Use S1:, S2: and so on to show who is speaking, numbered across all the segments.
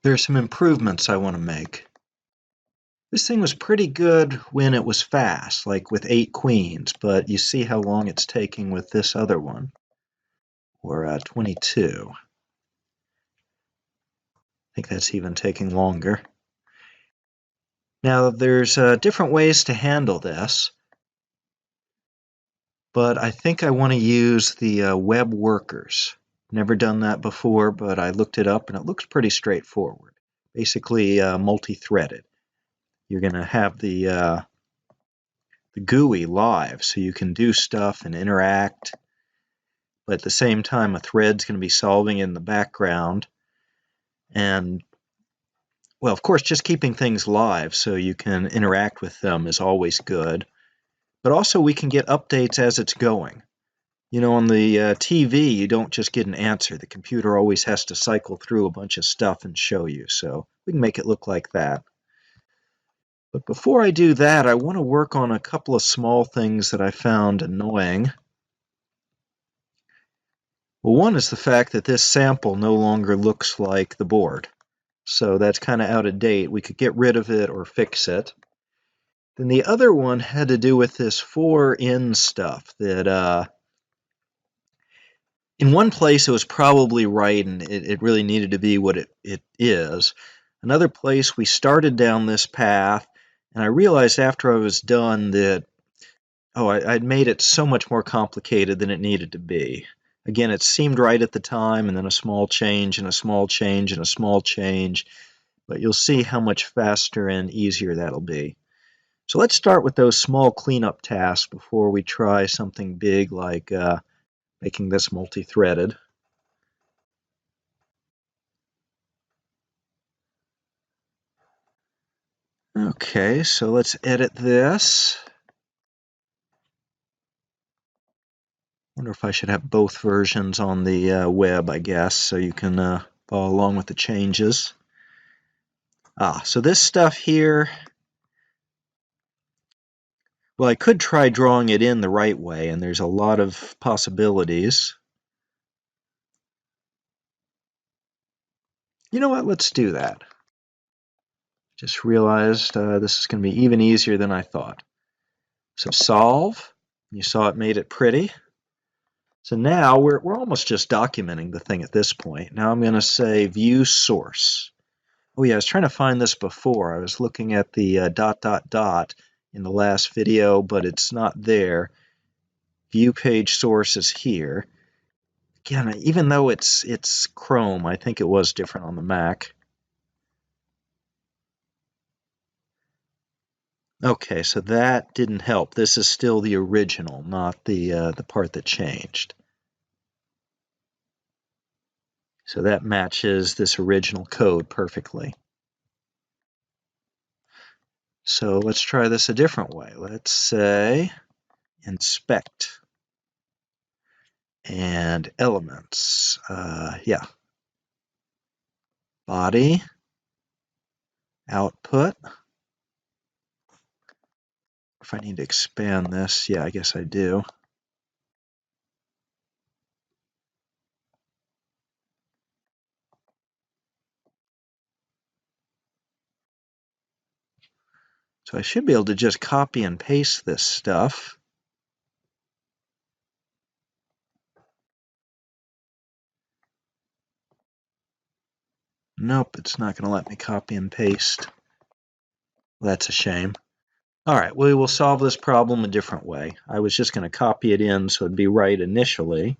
S1: There are some improvements I want to make. This thing was pretty good when it was fast, like with 8 queens, but you see how long it's taking with this other one, or 22. I think that's even taking longer. Now, there's different ways to handle this, but I think I want to use the web workers. Never done that before, but I looked it up and it looks pretty straightforward. Basically, multi-threaded. You're going to have the GUI live, so you can do stuff and interact, but at the same time a thread's going to be solving in the background. And, well, of course, just keeping things live so you can interact with them is always good. But also we can get updates as it's going. You know, on the TV, you don't just get an answer. The computer always has to cycle through a bunch of stuff and show you, so we can make it look like that. But before I do that, I want to work on a couple of small things that I found annoying. Well, one is the fact that this sample no longer looks like the board. So that's kind of out of date. We could get rid of it or fix it. Then the other one had to do with this for in stuff that in one place it was probably right and it really needed to be what it is. Another place we started down this path and I realized after I was done that, I'd made it so much more complicated than it needed to be. Again, it seemed right at the time, and then a small change, and a small change, and a small change. But you'll see how much faster and easier that'll be. So let's start with those small cleanup tasks before we try something big like making this multi-threaded. Okay, so let's edit this. Wonder if I should have both versions on the web, I guess, so you can follow along with the changes. So this stuff here, well, I could try drawing it in the right way, and there's a lot of possibilities. You know what? Let's do that. Just realized this is going to be even easier than I thought. So solve. You saw it made it pretty. So now we're almost just documenting the thing at this point. Now I'm going to say view source. Oh yeah, I was trying to find this before. I was looking at the ... in the last video, but it's not there. View page source is here. Again, even though it's Chrome, I think it was different on the Mac. Okay, so that didn't help. This is still the original, not the part that changed. So that matches this original code perfectly. So let's try this a different way. Let's say inspect and elements. Yeah. Body, output. If I need to expand this, yeah, I guess I do. So I should be able to just copy and paste this stuff. Nope, it's not going to let me copy and paste. That's a shame. All right, we will solve this problem a different way. I was just going to copy it in so it'd be right initially.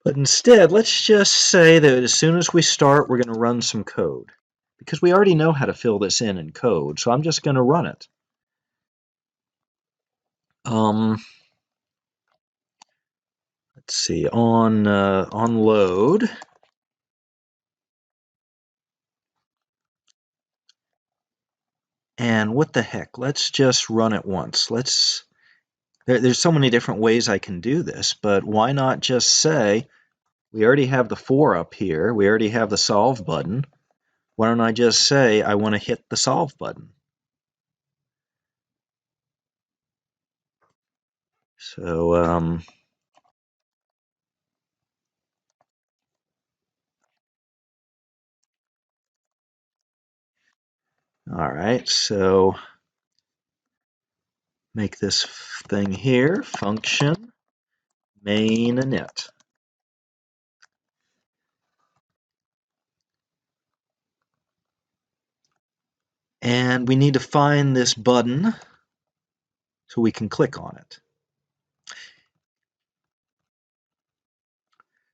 S1: But instead, let's just say that as soon as we start, we're going to run some code. Because we already know how to fill this in code, so I'm just going to run it. Let's see, on load. And what the heck, let's just run it once. There's so many different ways I can do this, but why not just say, we already have the for up here, we already have the solve button. Why don't I just say I want to hit the solve button? So All right, so make this thing here, function main init. And we need to find this button so we can click on it.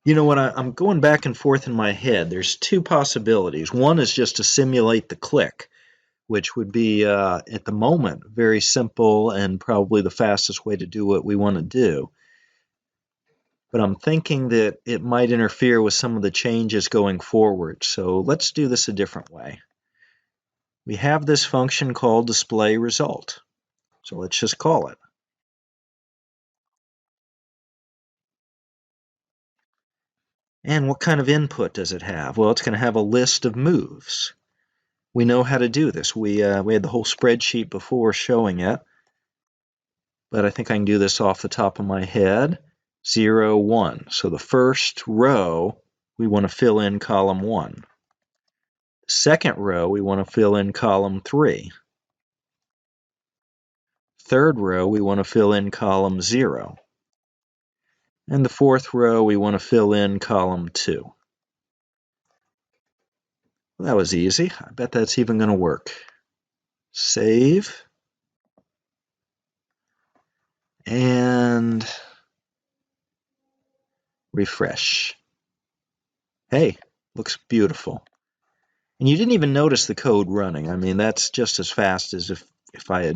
S1: You know what, I'm going back and forth in my head. There's two possibilities. One is just to simulate the click, which would be, at the moment, very simple and probably the fastest way to do what we want to do. But I'm thinking that it might interfere with some of the changes going forward. So let's do this a different way. We have this function called display result. So let's just call it. And what kind of input does it have? Well, it's going to have a list of moves. We know how to do this. We had the whole spreadsheet before showing it, but I think I can do this off the top of my head. 0, 1. So the first row, we want to fill in column 1. The second row, we want to fill in column 3. Third row, we want to fill in column 0. And the fourth row, we want to fill in column 2. Well, that was easy. I bet that's even going to work. Save. And refresh. Hey, looks beautiful. And you didn't even notice the code running. I mean, that's just as fast as if I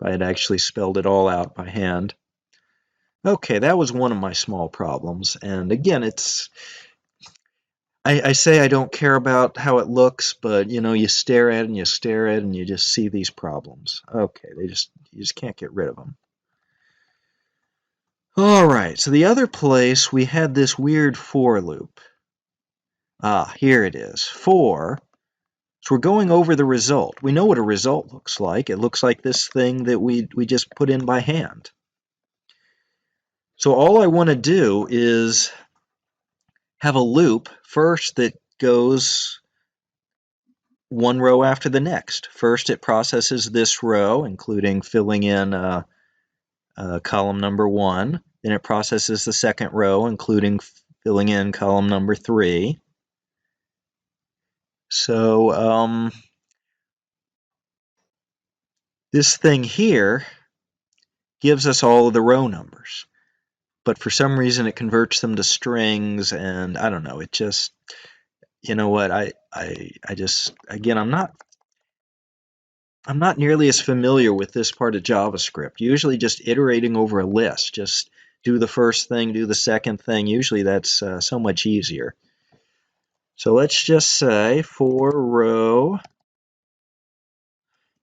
S1: had actually spelled it all out by hand. Okay, that was one of my small problems. And again, I say I don't care about how it looks, but you stare at it and you stare at it and you just see these problems. Okay, you just can't get rid of them. All right, so the other place we had this weird for loop. Here it is. For. So we're going over the result. We know what a result looks like. It looks like this thing that we just put in by hand. So all I want to do is have a loop first that goes one row after the next. First, it processes this row, including filling in column number 1. Then it processes the second row, including filling in column number 3. So this thing here gives us all of the row numbers. But for some reason it converts them to strings, and I don't know, it just, you know what, I just, again, I'm not nearly as familiar with this part of JavaScript. Usually just iterating over a list, just do the first thing, do the second thing. Usually that's so much easier. So let's just say for row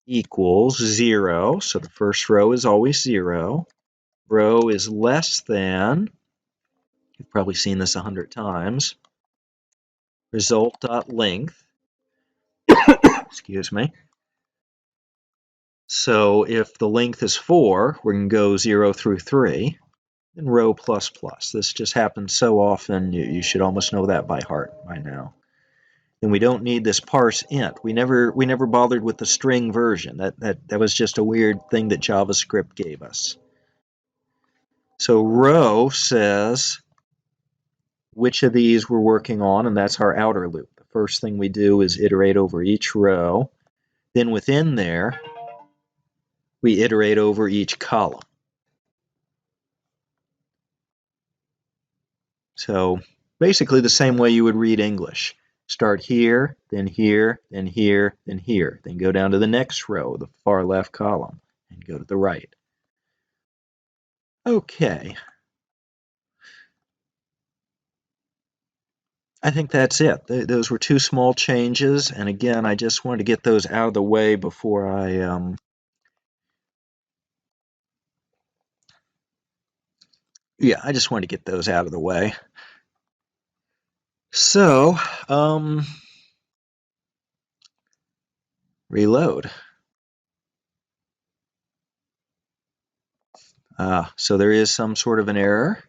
S1: equals 0. So the first row is always 0. Row is less than, you've probably seen this 100 times, result.length. Excuse me. So if the length is 4, we're going to go 0 through 3. And row plus plus. This just happens so often, you should almost know that by heart by now. And we don't need this parse int. We never bothered with the string version. That was just a weird thing that JavaScript gave us. So row says which of these we're working on, and that's our outer loop. The first thing we do is iterate over each row. Then within there, we iterate over each column. So basically the same way you would read English. Start here, then here, then here, then here. Then go down to the next row, the far left column, and go to the right. Okay. I think that's it. Those were two small changes, and again, I just wanted to get those out of the way before I I just wanted to get those out of the way. So, reload. So there is some sort of an error.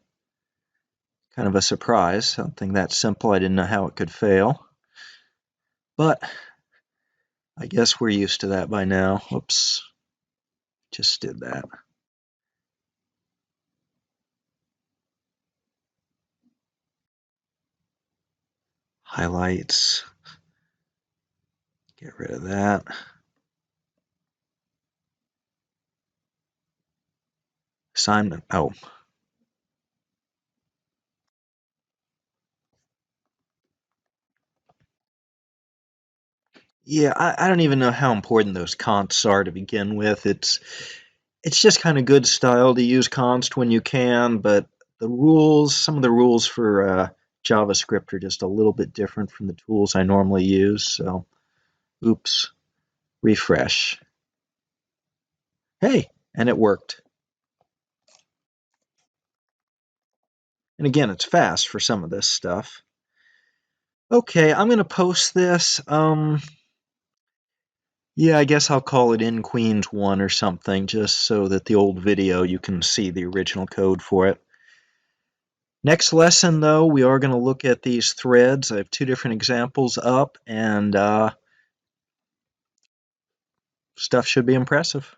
S1: Kind of a surprise, something that simple. I didn't know how it could fail. But I guess we're used to that by now. Oops, just did that. Highlights, get rid of that. Assignment, oh. Yeah, I don't even know how important those consts are to begin with. It's just kind of good style to use const when you can, but some of the rules for JavaScript are just a little bit different from the tools I normally use. So, oops, refresh. Hey, and it worked. And again, it's fast for some of this stuff. Okay, I'm going to post this. Yeah, I guess I'll call it In Queens 1 or something, just so that the old video, you can see the original code for it. Next lesson, though, we are going to look at these threads. I have two different examples up, and stuff should be impressive.